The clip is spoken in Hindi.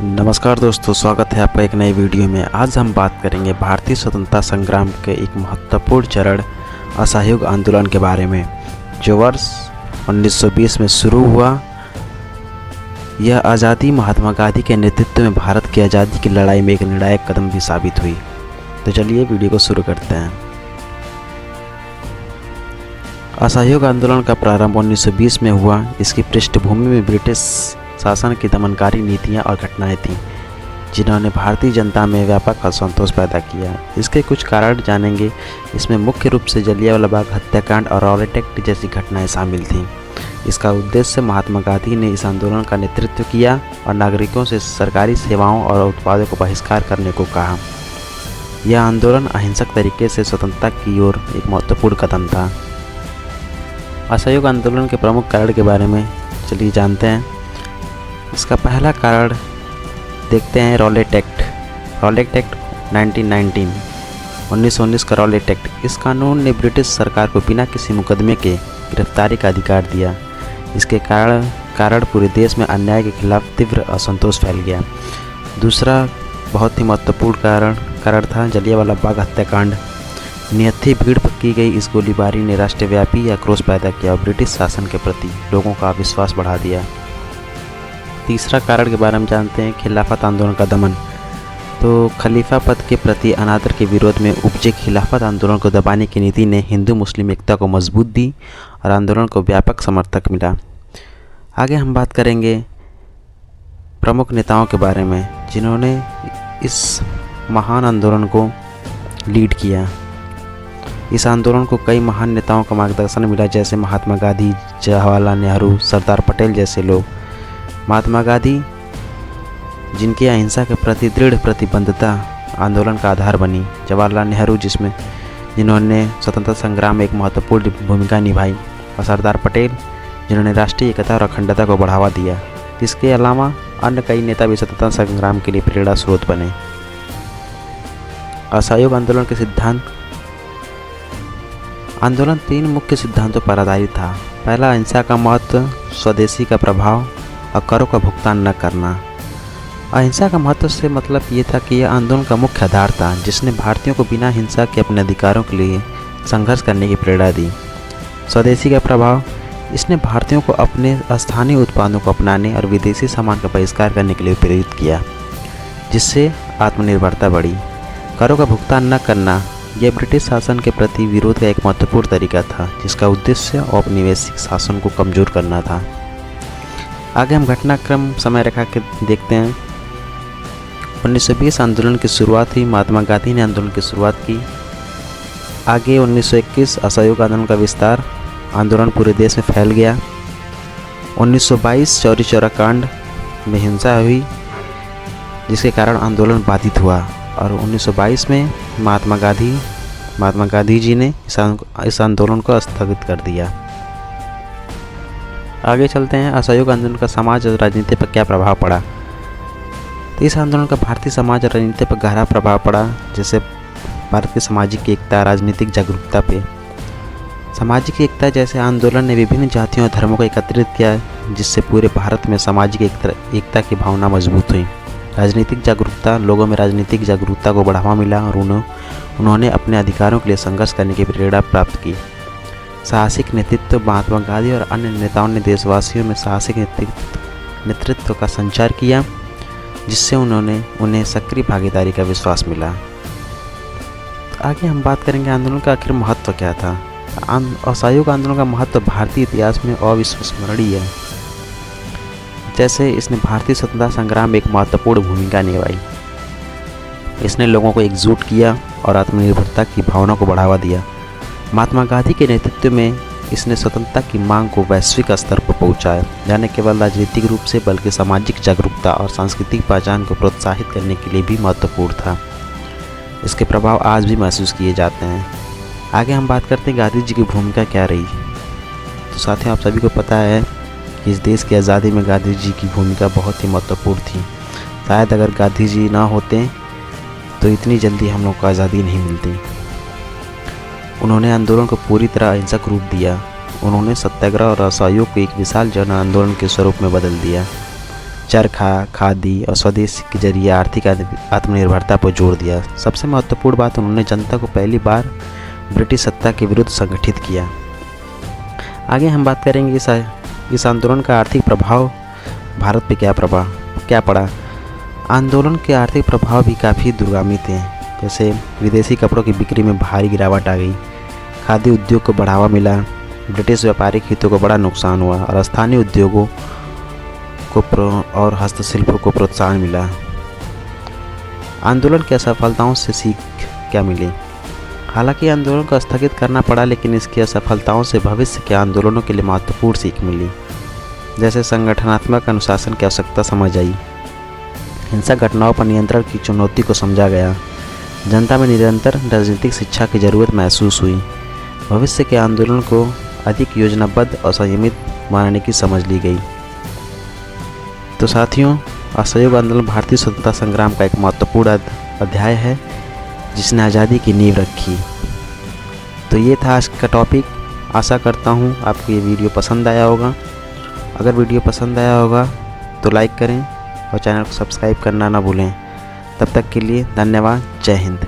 नमस्कार दोस्तों, स्वागत है आपका एक नई वीडियो में। आज हम बात करेंगे भारतीय स्वतंत्रता संग्राम के एक महत्वपूर्ण चरण असहयोग आंदोलन के बारे में, जो वर्ष 1920 में शुरू हुआ। यह आज़ादी महात्मा गांधी के नेतृत्व में भारत की आज़ादी की लड़ाई में एक निर्णायक कदम भी साबित हुई। तो चलिए वीडियो को शुरू करते हैं। असहयोग आंदोलन का प्रारंभ 1920 में हुआ। इसकी पृष्ठभूमि में ब्रिटिश शासन की दमनकारी नीतियां और घटनाएं थीं, जिन्होंने भारतीय जनता में व्यापक असंतोष पैदा किया। इसके कुछ कारण जानेंगे। इसमें मुख्य रूप से जलियांवाला बाग हत्याकांड और रॉलेट एक्ट जैसी घटनाएं शामिल थीं। इसका उद्देश्य महात्मा गांधी ने इस आंदोलन का नेतृत्व किया और नागरिकों से सरकारी सेवाओं और उत्पादों को बहिष्कार करने को कहा। यह आंदोलन अहिंसक तरीके से स्वतंत्रता की ओर एक महत्वपूर्ण कदम था। असहयोग आंदोलन के प्रमुख कारण के बारे में चलिए जानते हैं। इसका पहला कारण देखते हैं, रॉलेट एक्ट। रॉलेट एक्ट 1919 का रॉलेट एक्ट। इस कानून ने ब्रिटिश सरकार को बिना किसी मुकदमे के गिरफ्तारी का अधिकार दिया। इसके कारण पूरे देश में अन्याय के खिलाफ तीव्र असंतोष फैल गया। दूसरा बहुत ही महत्वपूर्ण कारण था जलियांवाला बाग हत्याकांड। निहत्थी भीड़ पर की गई इस गोलीबारी ने राष्ट्रव्यापी आक्रोश पैदा किया और ब्रिटिश शासन के प्रति लोगों का विश्वास बढ़ा दिया। तीसरा कारण के बारे में जानते हैं, खिलाफत आंदोलन का दमन। तो खलीफा पद के प्रति अनादर के विरोध में उपजे खिलाफत आंदोलन को दबाने की नीति ने हिंदू मुस्लिम एकता को मजबूत दी और आंदोलन को व्यापक समर्थक मिला। आगे हम बात करेंगे प्रमुख नेताओं के बारे में, जिन्होंने इस महान आंदोलन को लीड किया। इस आंदोलन को कई महान नेताओं का मार्गदर्शन मिला, जैसे महात्मा गांधी, जवाहरलाल नेहरू, सरदार पटेल जैसे लोग। महात्मा गांधी, जिनकी अहिंसा के प्रति दृढ़ प्रतिबद्धता आंदोलन का आधार बनी। जवाहरलाल नेहरू, जिन्होंने स्वतंत्रता संग्राम में एक महत्वपूर्ण भूमिका निभाई। और सरदार पटेल, जिन्होंने राष्ट्रीय एकता और अखंडता को बढ़ावा दिया। इसके अलावा अन्य कई नेता भी स्वतंत्रता संग्राम के लिए प्रेरणा स्रोत बने। असहयोग आंदोलन के सिद्धांत। आंदोलन 3 मुख्य सिद्धांतों पर आधारित था। पहला, अहिंसा का महत्व, स्वदेशी का प्रभाव और करों का भुगतान न करना। अहिंसा का महत्व से मतलब ये था कि यह आंदोलन का मुख्य आधार था, जिसने भारतीयों को बिना हिंसा के अपने अधिकारों के लिए संघर्ष करने की प्रेरणा दी। स्वदेशी का प्रभाव, इसने भारतीयों को अपने स्थानीय उत्पादों को अपनाने और विदेशी सामान का बहिष्कार करने के लिए प्रेरित किया, जिससे आत्मनिर्भरता बढ़ी। करों का भुगतान न करना, यह ब्रिटिश शासन के प्रति विरोध का एक महत्वपूर्ण तरीका था, जिसका उद्देश्य औपनिवेशिक शासन को कमजोर करना था। आगे हम घटनाक्रम समय रेखा के देखते हैं। 1920 आंदोलन की शुरुआत हुई। महात्मा गांधी ने आंदोलन की शुरुआत की। आगे 1921 असहयोग आंदोलन का विस्तार। आंदोलन पूरे देश में फैल गया। 1922 चौरी चौरा कांड में हिंसा हुई, जिसके कारण आंदोलन बाधित हुआ। और 1922 में महात्मा गांधी जी ने इस आंदोलन को स्थगित कर दिया। आगे चलते हैं, असहयोग आंदोलन का समाज और राजनीति पर क्या प्रभाव पड़ा। तो इस आंदोलन का भारतीय समाज और राजनीति पर गहरा प्रभाव पड़ा, जैसे भारत की सामाजिक एकता, राजनीतिक जागरूकता पे। सामाजिक एकता, जैसे आंदोलन ने विभिन्न जातियों और धर्मों को एकत्रित किया, जिससे पूरे भारत में सामाजिक एकता की भावना मजबूत हुई। राजनीतिक जागरूकता, लोगों में राजनीतिक जागरूकता को बढ़ावा मिला और उन्होंने अपने अधिकारों के लिए संघर्ष करने की प्रेरणा प्राप्त की। साहसिक नेतृत्व, महात्मा गांधी और अन्य नेताओं ने देशवासियों में साहसिक नेतृत्व का संचार किया, जिससे उन्हें सक्रिय भागीदारी का विश्वास मिला। तो आगे हम बात करेंगे आंदोलन का आखिर महत्व क्या था। असहयोग आंदोलन का महत्व भारतीय इतिहास में अविस्मरणीय है। जैसे इसने भारतीय स्वतंत्रता संग्राम में एक महत्वपूर्ण भूमिका निभाई। इसने लोगों को एकजुट किया और आत्मनिर्भरता की भावना को बढ़ावा दिया। महात्मा गांधी के नेतृत्व में इसने स्वतंत्रता की मांग को वैश्विक स्तर पर पहुंचाया, न केवल राजनीतिक रूप से बल्कि सामाजिक जागरूकता और सांस्कृतिक पहचान को प्रोत्साहित करने के लिए भी महत्वपूर्ण था। इसके प्रभाव आज भी महसूस किए जाते हैं। आगे हम बात करते हैं गांधी जी की भूमिका क्या रही। तो साथियों, आप सभी को पता है कि इस देश की आज़ादी में गांधी जी की भूमिका बहुत ही महत्वपूर्ण थी। शायद अगर गांधी जी ना होते तो इतनी जल्दी हम लोग को आज़ादी नहीं मिलती। उन्होंने आंदोलन को पूरी तरह अहिंसक रूप दिया। उन्होंने सत्याग्रह और असहयोग को एक विशाल जन आंदोलन के स्वरूप में बदल दिया। चरखा, खादी और स्वदेशी के जरिए आर्थिक आत्मनिर्भरता पर जोर दिया। सबसे महत्वपूर्ण बात, उन्होंने जनता को पहली बार ब्रिटिश सत्ता के विरुद्ध संगठित किया। आगे हम बात करेंगे इस आंदोलन का आर्थिक प्रभाव भारत पे क्या पड़ा। आंदोलन के आर्थिक प्रभाव भी काफ़ी दूरगामी थे। जैसे विदेशी कपड़ों की बिक्री में भारी गिरावट आ गई, खादी उद्योग को बढ़ावा मिला, ब्रिटिश व्यापारिक हितों को बड़ा नुकसान हुआ और स्थानीय उद्योगों को और हस्तशिल्पों को प्रोत्साहन मिला। आंदोलन की असफलताओं से सीख क्या मिली? हालांकि आंदोलन को स्थगित करना पड़ा, लेकिन इसकी असफलताओं से भविष्य के आंदोलनों के लिए महत्वपूर्ण सीख मिली। जैसे संगठनात्मक अनुशासन की आवश्यकता समझ आई, हिंसक घटनाओं पर नियंत्रण की चुनौती को समझा गया, जनता में निरंतर राजनीतिक शिक्षा की जरूरत महसूस हुई, भविष्य के आंदोलन को अधिक योजनाबद्ध और संयमित बनाने की समझ ली गई। तो साथियों, असहयोग आंदोलन भारतीय स्वतंत्रता संग्राम का एक महत्वपूर्ण अध्याय है जिसने आज़ादी की नींव रखी। तो ये था आज का टॉपिक। आशा करता हूँ आपको ये वीडियो पसंद आया होगा। अगर वीडियो पसंद आया होगा तो लाइक करें और चैनल को सब्सक्राइब करना ना भूलें। तब तक के लिए धन्यवाद। जय हिंद।